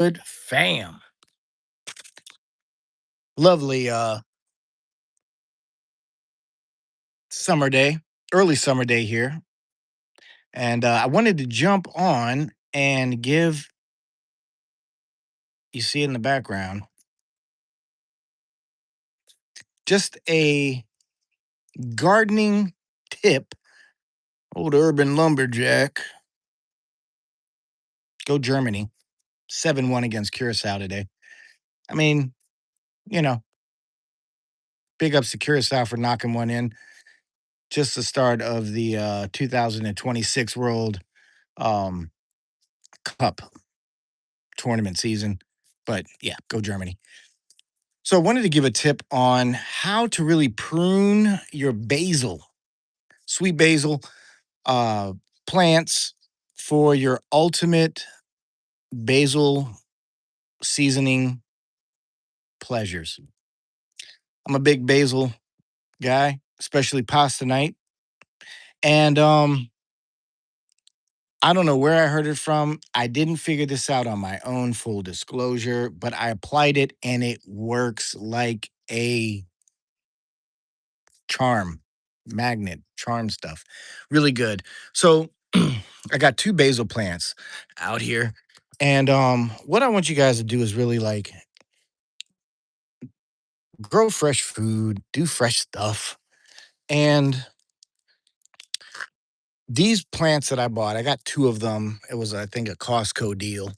Good fam. Lovely summer day, early summer day here. And I wanted to jump on and give, you see it in the background, just a gardening tip. Old Urban Lumberjack. Go Germany. 7-1 against Curacao today. I mean, you know, big ups to Curacao for knocking one in. Just the start of the 2026 World um, Cup tournament season. But yeah, go Germany. So I wanted to give a tip on how to really prune your basil, sweet basil uh, plants for your ultimate basil seasoning pleasures. I'm a big basil guy, especially pasta night. And I don't know where I heard it from. I didn't figure this out on my own, full disclosure, but I applied it and it works like a charm, magnet, charm stuff. Really good. So I got two basil plants out here. And what I want you guys to do is really like grow fresh food, do fresh stuff. And these plants that I bought, I got two of them. It was, I think, a Costco deal.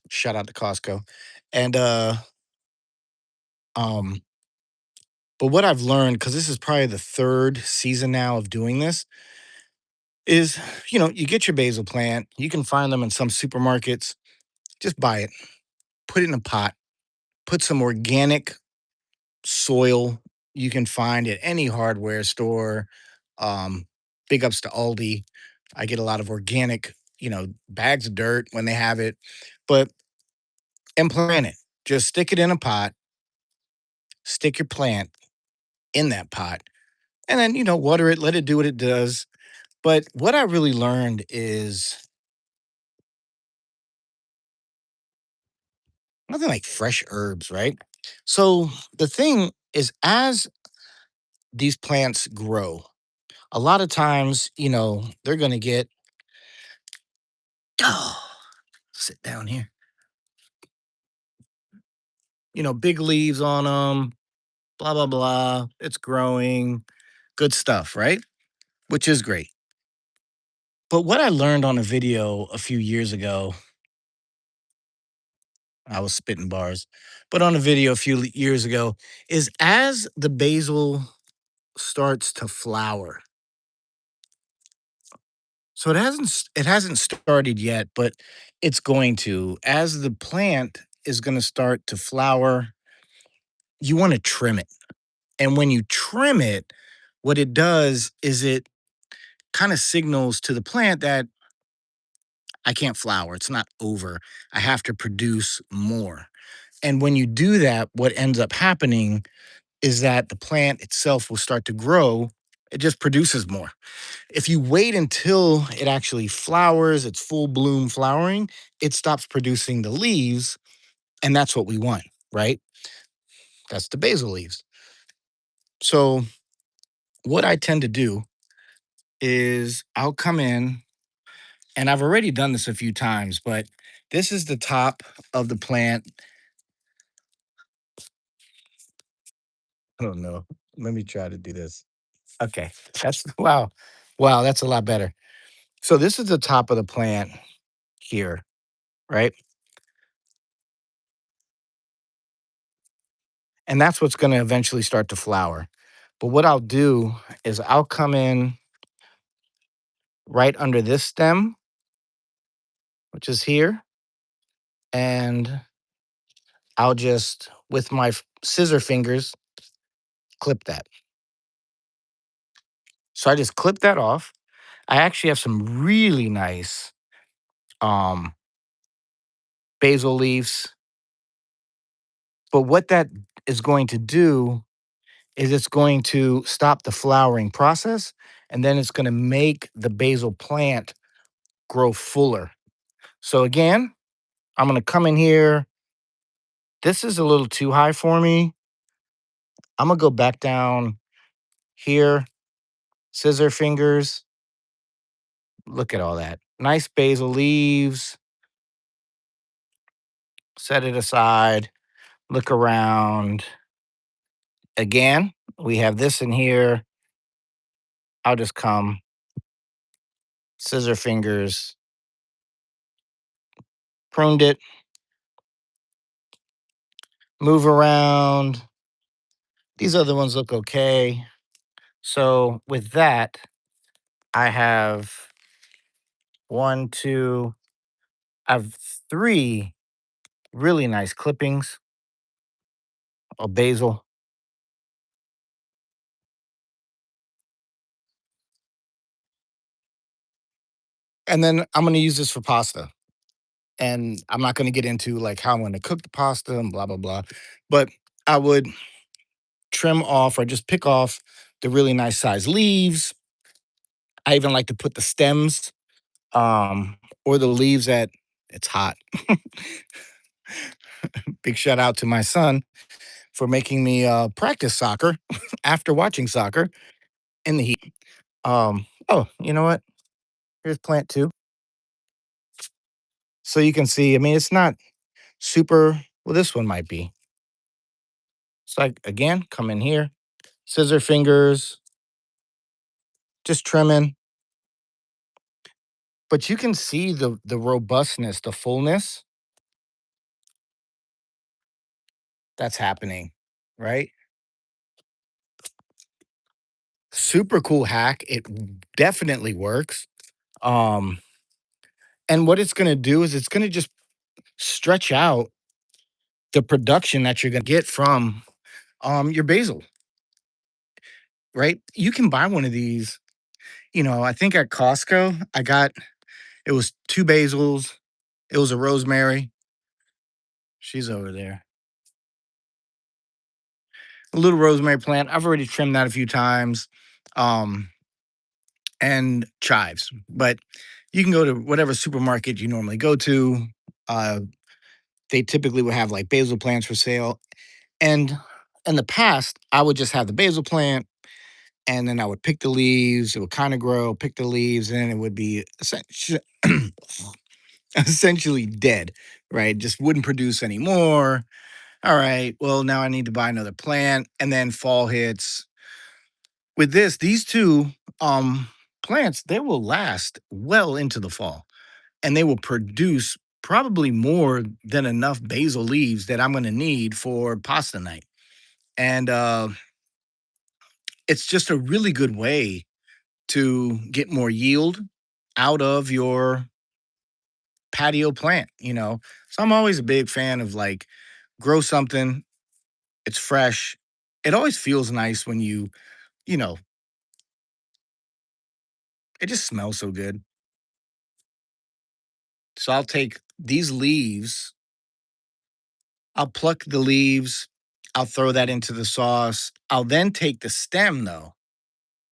Shout out to Costco. And um, but what I've learned, because this is probably the third season now of doing this, is you get your basil plant. You can find them in some supermarkets. Just buy it, put it in a pot, put some organic soil you can find at any hardware store. Um, Big ups to Aldi. I get a lot of organic, bags of dirt when they have it, but and plant it. Just stick it in a pot, stick your plant in that pot, and then, water it, let it do what it does. But what I really learned is nothing like fresh herbs, right? So the thing is, as these plants grow, a lot of times, they're going to get, oh, sit down here, big leaves on them, blah, blah, blah. It's growing, good stuff, right? Which is great. But what I learned on a video a few years ago, I was spitting bars, but on a video a few years ago, is as the basil starts to flower. So it hasn't started yet, but it's going to. As the plant is going to start to flower, you want to trim it. And when you trim it, what it does is it kind of signals to the plant that I can't flower. It's not over. I have to produce more. And when you do that, what ends up happening is that the plant itself will start to grow. It just produces more. If you wait until it actually flowers, it's full bloom flowering, it stops producing the leaves. And that's what we want, right? That's the basil leaves. So, what I tend to do is I'll come in, and I've already done this a few times, but this is the top of the plant. I don't know. Let me try to do this. Okay. That's wow. Wow, that's a lot better. So this is the top of the plant here, right? And that's what's going to eventually start to flower. But what I'll do is I'll come in right under this stem, which is here, and I'll just, with my scissor fingers, clip that. So I just clip that off. I actually have some really nice um, basil leaves. But what that is going to do is it's going to stop the flowering process, and then it's going to make the basil plant grow fuller. So again, I'm gonna come in here. This is a little too high for me. I'm gonna go back down here, scissor fingers. Look at all that. Nice basil leaves. Set it aside. Look around. Again, we have this in here. I'll just come, scissor fingers, pruned it, move around. These other ones look okay. So with that, I have one, two, I have three really nice clippings of basil. And then I'm gonna use this for pasta. And I'm not gonna get into like how I'm gonna cook the pasta and blah blah blah. But I would trim off or just pick off the really nice size leaves. I even like to put the stems or the leaves at it's hot. Big shout out to my son for making me practice soccer after watching soccer in the heat. Oh, you know what? Here's plant two. So you can see, I mean, it's not super, well, this one might be. It's like, again, come in here, scissor fingers, just trimming. But you can see the robustness, the fullness that's happening, right? Super cool hack. It definitely works. Um, and what it's gonna do is it's gonna just stretch out the production that you're gonna get from your basil, right? You can buy one of these, I think at Costco, I got it was two basils, it was a rosemary. She's over there. A little rosemary plant. I've already trimmed that a few times. Um, and chives. But you can go to whatever supermarket you normally go to. Uh, they typically would have like basil plants for sale. And in the past, I would just have the basil plant and then I would pick the leaves. It would kind of grow, pick the leaves, and then it would be essentially dead, right? Just wouldn't produce anymore. All right, well, now I need to buy another plant. And then fall hits. With this, these two plants, they will last well into the fall and they will produce probably more than enough basil leaves that I'm going to need for pasta night. And it's just a really good way to get more yield out of your patio plant. So I'm always a big fan of like grow something, it's fresh. It always feels nice when you know, it just smells so good. So I'll take these leaves, I'll pluck the leaves, I'll throw that into the sauce. I'll then take the stem though.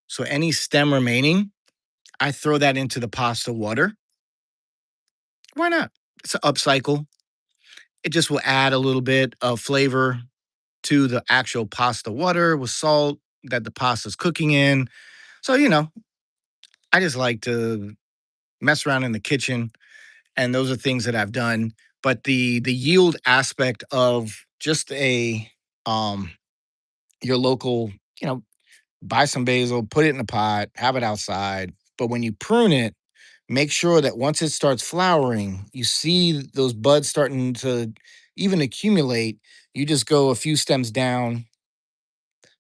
So any stem remaining, I throw that into the pasta water. Why not? It's an upcycle. It just will add a little bit of flavor to the actual pasta water with salt that the pasta's cooking in. So, I just like to mess around in the kitchen and those are things that I've done. But the yield aspect of just a um your local, you know, buy some basil, put it in a pot, have it outside. But when you prune it, make sure that once it starts flowering, you see those buds starting to even accumulate. You just go a few stems down,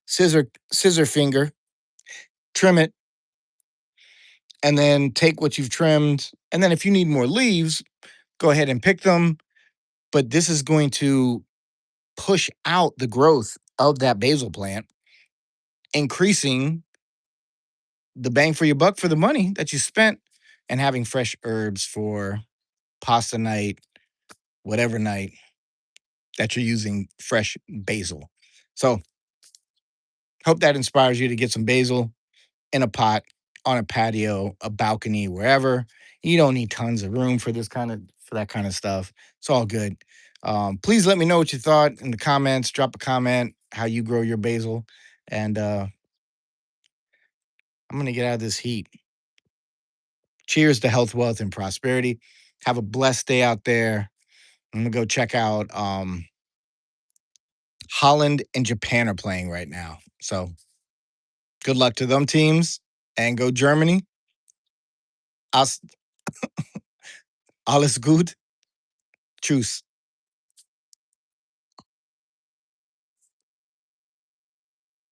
scissor finger, trim it, and then take what you've trimmed. And then if you need more leaves, go ahead and pick them. But this is going to push out the growth of that basil plant, increasing the bang for your buck for the money that you spent and having fresh herbs for pasta night, whatever night that you're using fresh basil. So, hope that inspires you to get some basil in a pot, on a patio, a balcony, wherever. You don't need tons of room for this kind of for that kind of stuff. It's all good. Please let me know what you thought in the comments. Drop a comment how you grow your basil, and I'm gonna get out of this heat. Cheers to health, wealth, and prosperity. Have a blessed day out there. I'm gonna go check out Holland and Japan are playing right now. So good luck to them teams and go Germany. Alles, alles gut. Tschüss.